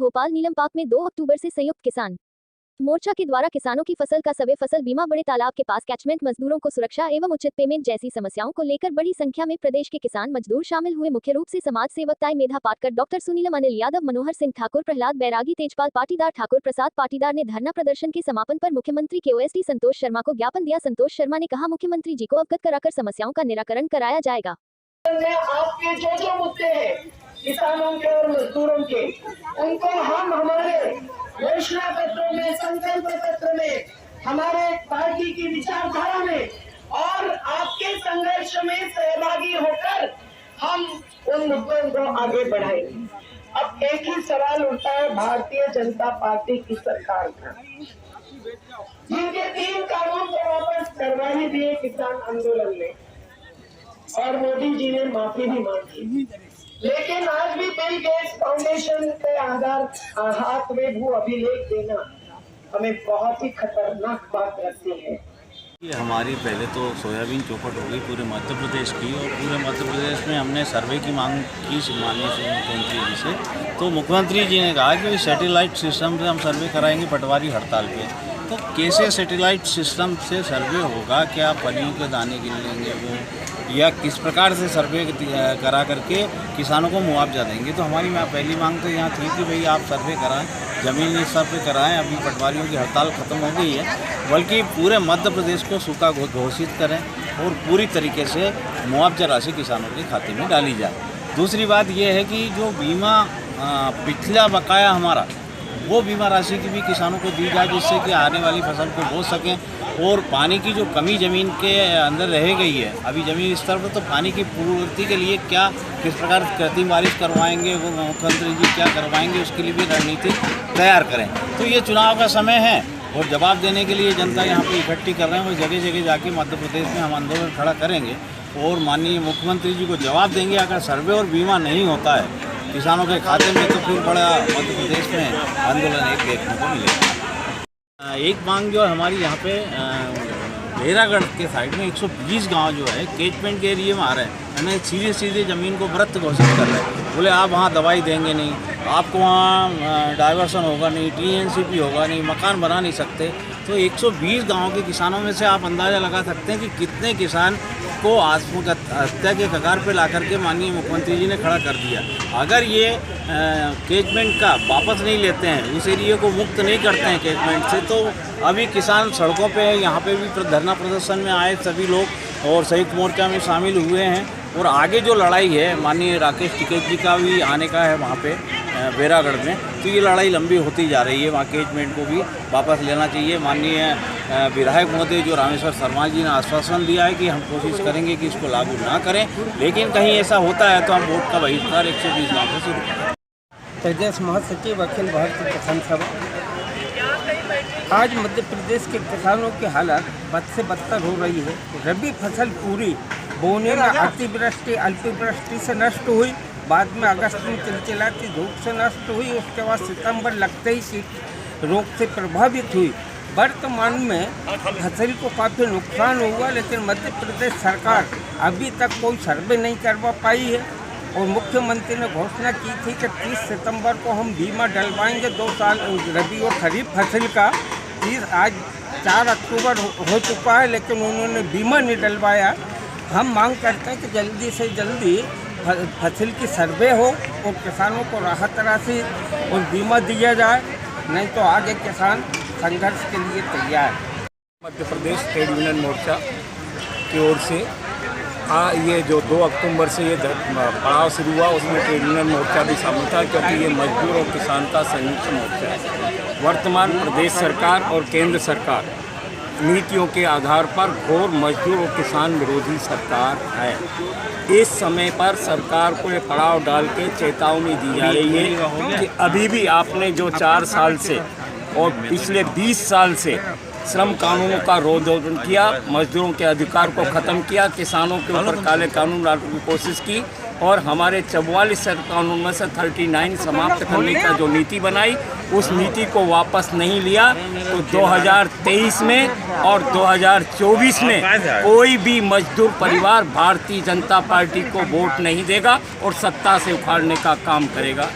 भोपाल नीलम park में 2 अक्टूबर से संयुक्त किसान मोर्चा के द्वारा किसानों की फसल का सवे फसल बीमा, बड़े तालाब के पास कैचमेंट, मजदूरों को सुरक्षा एवं उचित पेमेंट जैसी समस्याओं को लेकर बड़ी संख्या में प्रदेश के किसान मजदूर शामिल हुए। मुख्य रूप से समाज सेवक ताई मेधा पाटकर, डॉक्टर सुनीलम, अनिल यादव, मनोहर सिंह ठाकुर, प्रहलाद बैरागी, तेजपाल पाटीदार, ठाकुर प्रसाद पाटीदार ने धरना प्रदर्शन के समापन पर मुख्यमंत्री के ओएसडी संतोष शर्मा को ज्ञापन दिया। संतोष शर्मा ने कहा, मुख्यमंत्री जी को अवगत कराकर समस्याओं का निराकरण कराया जाएगा। आपके जो मुद्दे हैं किसानों के और मजदूरों के, उनको हम हमारे घोषणा पत्रों में, संकल्प पत्र में, हमारे पार्टी की विचारधारा में और आपके संघर्ष में सहभागी होकर हम उन मुद्दों को आगे बढ़ाएंगे। अब एक ही सवाल उठता है भारतीय जनता पार्टी की सरकार का, जिनके 3 कानून को वापस करवा ही दिए किसान आंदोलन में और मोदी जी ने माफी भी मांगी, लेकिन आज भी बिल गेट्स फाउंडेशन के हाथ में भू अभिलेख देना हमें बहुत ही खतरनाक बात लगती है। हमारी पहले तो सोयाबीन चौपट हो गई पूरे मध्य प्रदेश की, और पूरे मध्य प्रदेश में हमने सर्वे की मांग की माननीय मुख्यमंत्री जी से। तो मुख्यमंत्री जी ने कहा कि सैटेलाइट सिस्टम से हम सर्वे कराएंगे पटवारी हड़ताल पे। तो कैसे सैटेलाइट सिस्टम से सर्वे होगा? क्या पनियों के दाने गिन लेंगे वो, या किस प्रकार से सर्वे करा करके किसानों को मुआवजा देंगे? तो हमारी पहली मांग तो यहाँ थी कि भाई आप सर्वे कराएं, ज़मीनी स्तर पे कराएं। अभी पटवारियों की हड़ताल ख़त्म हो गई है, बल्कि पूरे मध्य प्रदेश को सूखा घोषित करें और पूरी तरीके से मुआवजा राशि किसानों के खाते में डाली जाए। दूसरी बात यह है कि जो बीमा पिछला बकाया हमारा, वो बीमा राशि की भी किसानों को दी जाए, जिससे कि आने वाली फसल को बो सकें। और पानी की जो कमी ज़मीन के अंदर रह गई है अभी ज़मीन स्तर पर, तो पानी की पूर्ति के लिए किस प्रकार कृत्रिम बारिश करवाएंगे, वो मुख्यमंत्री जी क्या करवाएंगे, उसके लिए भी रणनीति तैयार करें। तो ये चुनाव का समय है और जवाब देने के लिए जनता यहाँ पे इकट्ठी कर रहे हैं। वो जगह जगह जाके मध्य प्रदेश में हम आंदोलन खड़ा करेंगे और माननीय मुख्यमंत्री जी को जवाब देंगे। अगर सर्वे और बीमा नहीं होता है किसानों के खाते में, तो फिर बड़ा मध्य प्रदेश में आंदोलन एक देखने को मिलेगा। एक मांग जो है हमारी यहाँ पे भेरागढ़ के साइड में 120 गांव जो है कैचमेंट के एरिया में आ रहे हैं, हमें सीधे ज़मीन को व्रत घोषित कर रहे हैं। बोले आप वहाँ दवाई देंगे नहीं, आपको वहाँ डाइवर्सन होगा नहीं, TNCP होगा नहीं, मकान बना नहीं सकते। तो 120 गाँव के किसानों में से आप अंदाज़ा लगा सकते हैं कि कितने किसान को आत्महत्या के कगार पे ला करके माननीय मुख्यमंत्री जी ने खड़ा कर दिया। अगर ये कैचमेंट का वापस नहीं लेते हैं, उस एरिया को मुक्त नहीं करते हैं कैचमेंट से, तो अभी किसान सड़कों पे है। यहाँ पे भी धरना प्रदर्शन में आए सभी लोग और संयुक्त मोर्चा में शामिल हुए हैं। और आगे जो लड़ाई है, माननीय राकेश टिकैत जी का भी आने का है वहाँ पे बैरागढ़ में, तो ये लड़ाई लंबी होती जा रही है। वहाँ कैचमेंट को भी वापस लेना चाहिए। माननीय विधायक महोदय जो रामेश्वर शर्मा जी ने आश्वासन दिया है कि हम कोशिश करेंगे कि इसको लागू ना करें, लेकिन कहीं ऐसा होता है तो हम वोट का बहिष्कार 120 गाँव से शुरू करें। प्रदेश महासचिव अखिल भारतीय किसान सभा। आज मध्य प्रदेश के किसानों की हालत बद से बदतर हो रही है। रबी फसल पूरी बोने में अतिवृष्टि अल्पवृष्टि से नष्ट हुई, बाद में अगस्त में चिलचिलाती धूप से नष्ट हुई, उसके बाद सितंबर लगते ही कीट रोग से प्रभावित हुई। वर्तमान में फसल को काफ़ी नुकसान हुआ, लेकिन मध्य प्रदेश सरकार अभी तक कोई सर्वे नहीं करवा पाई है। और मुख्यमंत्री ने घोषणा की थी कि 30 सितंबर को हम बीमा डलवाएंगे 2 साल रबी और खरीफ फसल का। आज 4 अक्टूबर हो चुका है, लेकिन उन्होंने बीमा नहीं डलवाया। हम मांग करते हैं कि जल्दी से जल्दी फसल की सर्वे हो और किसानों को राहत राशि और बीमा दिया जाए, नहीं तो आगे किसान संघर्ष के लिए तैयार है। मध्य प्रदेश ट्रेड यूनियन मोर्चा की ओर से ये जो 2 अक्टूबर से ये पड़ाव शुरू हुआ, उसमें ट्रेड यूनियन मोर्चा भी शामिल था, क्योंकि ये मजदूर और किसान का संयुक्त मोर्चा है। वर्तमान प्रदेश सरकार और केंद्र सरकार नीतियों के आधार पर घोर मजदूर और किसान विरोधी सरकार है। इस समय पर सरकार को ये पड़ाव डाल के चेतावनी दी जा रही है कि अभी भी आपने जो 4 साल से और पिछले 20 साल से श्रम कानूनों का रोधन किया, मजदूरों के अधिकार को ख़त्म किया, किसानों के ऊपर काले कानून डालने की कोशिश की और हमारे 44 कानून में से 39 समाप्त करने का जो नीति बनाई, उस नीति को वापस नहीं लिया। तो 2023 में और 2024 में कोई भी मजदूर परिवार भारतीय जनता पार्टी को वोट नहीं देगा और सत्ता से उखाड़ने का काम करेगा।